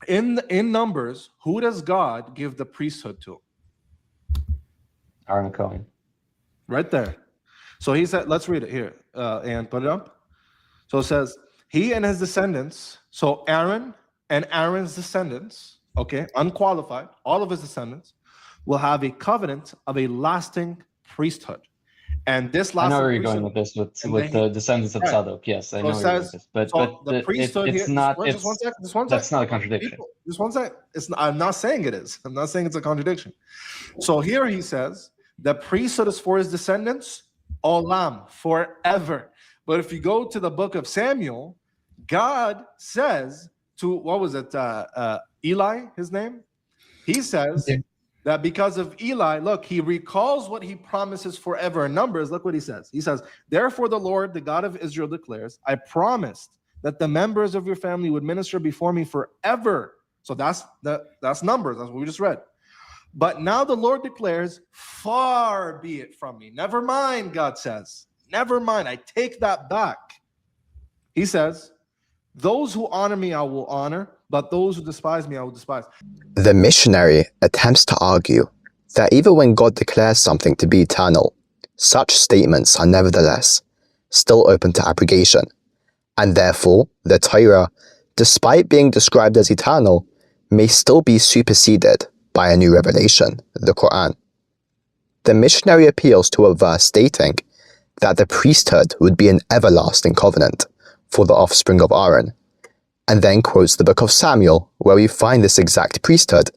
in Numbers, who does God give the priesthood to? Aaron Cohen. Right there. So he said, let's read it here and put it up. So it says, he and his descendants, so Aaron and Aaron's descendants, okay, unqualified, all of his descendants, will have a covenant of a lasting priesthood. And this lasting I know where you're going with this, with the descendants of Zadok. Yes, I know where you're going with this. But the priesthood it's here, not. just one second. That's not a contradiction. Just one second. I'm not saying it is. I'm not saying it's a contradiction. So here he says, the priesthood is for his descendants, olam, forever. But if you go to the book of Samuel, God says to, what was it, Eli, his name? He says that because of Eli, look, he recalls what he promises forever in Numbers. Look what he says. He says, therefore the Lord, the God of Israel declares, I promised that the members of your family would minister before me forever. So that's Numbers. That's what we just read. But now the Lord declares, far be it from me. Never mind, God says. Never mind. I take that back. He says, those who honor me, I will honor, but those who despise me, I will despise. The missionary attempts to argue that even when God declares something to be eternal, such statements are nevertheless still open to abrogation, and therefore the Torah, despite being described as eternal, may still be superseded by a new revelation, the Quran. The missionary appeals to a verse stating that the priesthood would be an everlasting covenant for the offspring of Aaron, and then quotes the book of Samuel, where we find this exact priesthood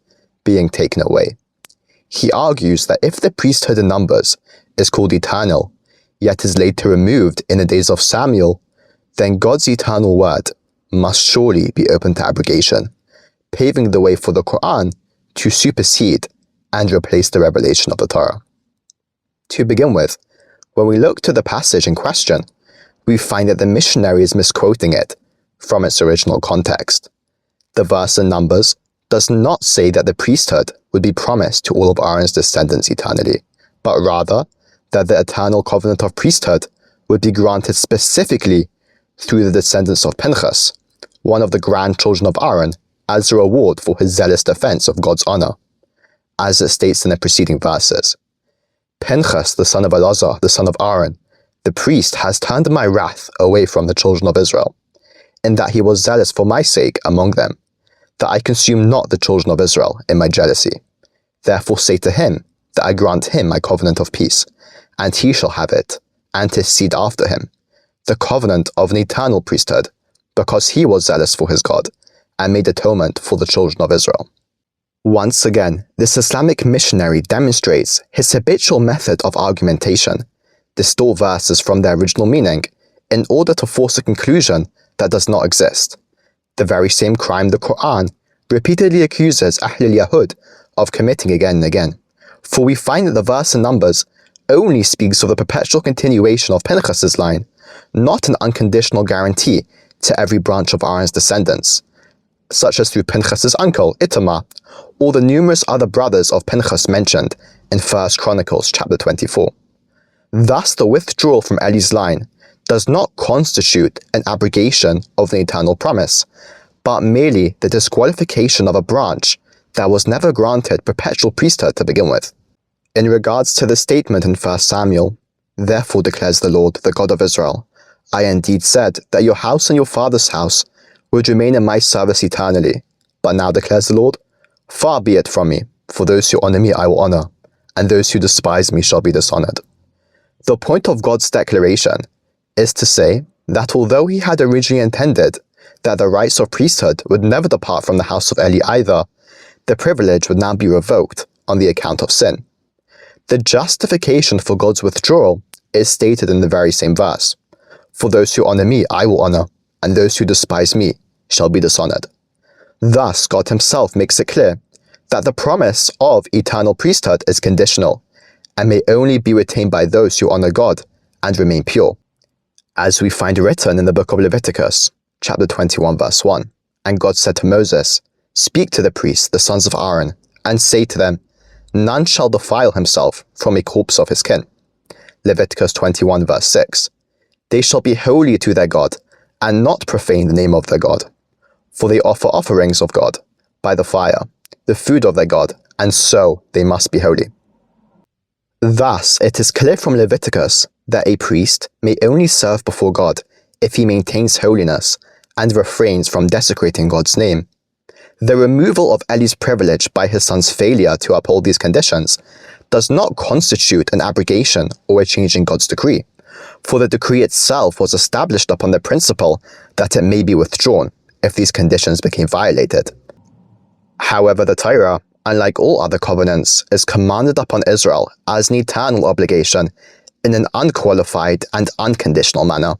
being taken away. He argues that if the priesthood in Numbers is called eternal, yet is later removed in the days of Samuel, then God's eternal word must surely be open to abrogation, paving the way for the Quran to supersede and replace the revelation of the Torah. To begin with, when we look to the passage in question, we find that the missionary is misquoting it from its original context. The verse in Numbers does not say that the priesthood would be promised to all of Aaron's descendants eternally, but rather that the eternal covenant of priesthood would be granted specifically through the descendants of Pinchas, one of the grandchildren of Aaron, as a reward for his zealous defense of God's honor. As it states in the preceding verses, Pinchas, the son of Eleazar, the son of Aaron, the priest, has turned my wrath away from the children of Israel, in that he was zealous for my sake among them, that I consume not the children of Israel in my jealousy. Therefore say to him that I grant him my covenant of peace, and he shall have it, and his seed after him, the covenant of an eternal priesthood, because he was zealous for his God, and made atonement for the children of Israel. Once again, this Islamic missionary demonstrates his habitual method of argumentation, distort verses from their original meaning, in order to force a conclusion that does not exist. The very same crime the Quran repeatedly accuses Ahlul Yahud of committing again and again. For we find that the verse in Numbers only speaks of the perpetual continuation of Pinchas' line, not an unconditional guarantee to every branch of Aaron's descendants, such as through Pinchas' uncle, Itamar, or the numerous other brothers of Pinchas mentioned in 1 Chronicles chapter 24. Thus, the withdrawal from Eli's line does not constitute an abrogation of the eternal promise, but merely the disqualification of a branch that was never granted perpetual priesthood to begin with. In regards to the statement in 1 Samuel, therefore declares the Lord, the God of Israel, I indeed said that your house and your father's house would remain in my service eternally. But now declares the Lord, far be it from me, for those who honor me I will honor, and those who despise me shall be dishonored. The point of God's declaration is to say that although he had originally intended that the rights of priesthood would never depart from the house of Eli either, the privilege would now be revoked on the account of sin. The justification for God's withdrawal is stated in the very same verse. For those who honor me I will honor, and those who despise me shall be dishonored. Thus, God himself makes it clear that the promise of eternal priesthood is conditional, and may only be retained by those who honor God and remain pure. As we find written in the book of Leviticus, chapter 21, verse 1, and God said to Moses, speak to the priests, the sons of Aaron, and say to them, none shall defile himself from a corpse of his kin. Leviticus 21, verse 6, they shall be holy to their God, and not profane the name of their God. For they offer offerings of God, by the fire, the food of their God, and so they must be holy. Thus, it is clear from Leviticus that a priest may only serve before God if he maintains holiness and refrains from desecrating God's name. The removal of Eli's privilege by his son's failure to uphold these conditions does not constitute an abrogation or a change in God's decree, for the decree itself was established upon the principle that it may be withdrawn if these conditions became violated. However, the Torah, unlike all other covenants, is commanded upon Israel as an eternal obligation in an unqualified and unconditional manner,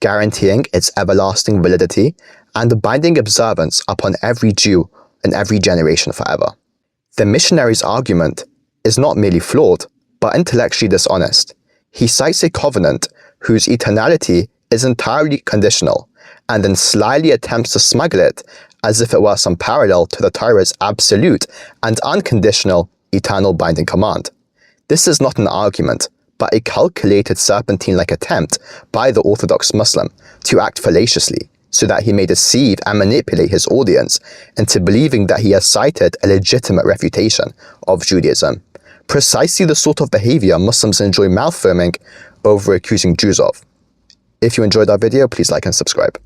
guaranteeing its everlasting validity and binding observance upon every Jew in every generation forever. The missionary's argument is not merely flawed, but intellectually dishonest. He cites a covenant whose eternality is entirely conditional, and then slyly attempts to smuggle it as if it were some parallel to the Torah's absolute and unconditional eternal binding command. This is not an argument, but a calculated serpentine-like attempt by the Orthodox Muslim to act fallaciously, so that he may deceive and manipulate his audience into believing that he has cited a legitimate refutation of Judaism, precisely the sort of behavior Muslims enjoy mouth-foaming over accusing Jews of. If you enjoyed our video, please like and subscribe.